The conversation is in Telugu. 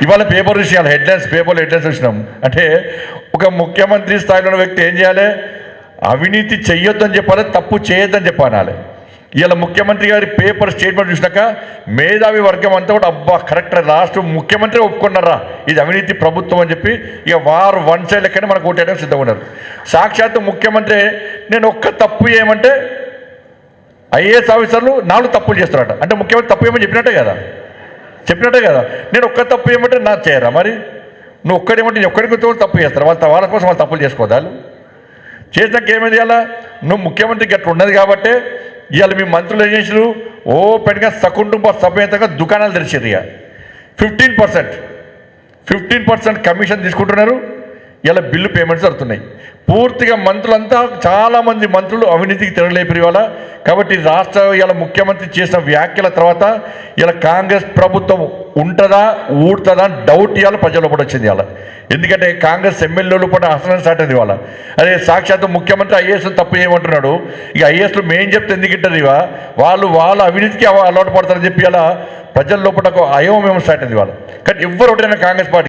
ఇవాళ పేపర్ విషయాలు హెడ్లైన్స్ చూసినాం. అంటే ఒక ముఖ్యమంత్రి స్థాయిలో ఉన్న వ్యక్తి ఏం చేయాలి? అవినీతి చెయ్యొద్దని చెప్పాలి, తప్పు చేయొద్దని చెప్పాలి. ఇలా ముఖ్యమంత్రి గారి పేపర్ స్టేట్మెంట్ చూసినాక మేధావి వర్గం అంతా కూడా అబ్బా కరెక్ట్, లాస్ట్ ముఖ్యమంత్రి ఒప్పుకున్నారా ఇది అవినీతి ప్రభుత్వం అని చెప్పి ఇక వారు వన్ సైడ్ లెక్కనే మనకు ఓటేయడం సిద్ధంగా ఉన్నారు. సాక్షాత్తు ముఖ్యమంత్రి నేను ఒక్క తప్పు ఏమంటే ఐఏఎస్ ఆఫీసర్లు 4 తప్పులు చేస్తారట. అంటే ముఖ్యమంత్రి తప్పు ఏమని చెప్పినట్టే కదా. నేను ఒక్క తప్పు ఏమంటే నా చేయరా? మరి నువ్వు ఒక్కడేమంటే నేను ఒక్కడికి తప్పు చేస్తారు. వాళ్ళ కోసం వాళ్ళు తప్పులు చేసుకోదాలు చేసినాక ఏమైంది? ఇవాళ నువ్వు ముఖ్యమంత్రికి అట్లా ఉన్నది కాబట్టి ఇవాళ మీ మంత్రులు ఏం చేసారు? ఓపెన్గా సకుటుంబ సమేతంగా దుకాణాలు తెరిచారు. ఇక 15% కమిషన్ తీసుకుంటున్నారు. ఇలా బిల్లు పేమెంట్స్ జరుగుతున్నాయి. పూర్తిగా మంత్రులంతా చాలామంది మంత్రులు అవినీతికి తిరగలేపారు ఇవాళ. కాబట్టి రాష్ట్ర ఇలా ముఖ్యమంత్రి చేసిన వ్యాఖ్యల తర్వాత ఇలా కాంగ్రెస్ ప్రభుత్వం ఉంటుందా ఊడుతుందా అని డౌట్ ఇవాళ ప్రజల్లో కూడా వచ్చింది ఇవాళ. ఎందుకంటే కాంగ్రెస్ ఎమ్మెల్యేలు కూడా అసలు స్టార్ట్ అయింది ఇవాళ. అదే సాక్షాత్తు ముఖ్యమంత్రి ఐఏఎస్ తప్పు ఏమంటున్నాడు? ఇక ఐఏఎస్లు మేం చెప్తే ఎందుకంటారు? ఇవా వాళ్ళు అవినీతికి అలవాటు పడతారని చెప్పి ఇలా ప్రజల లోపల అయోమయం స్టార్ట్ అయింది ఇవాళ. కానీ ఎవ్వరు ఒకటైనా కాంగ్రెస్ పార్టీ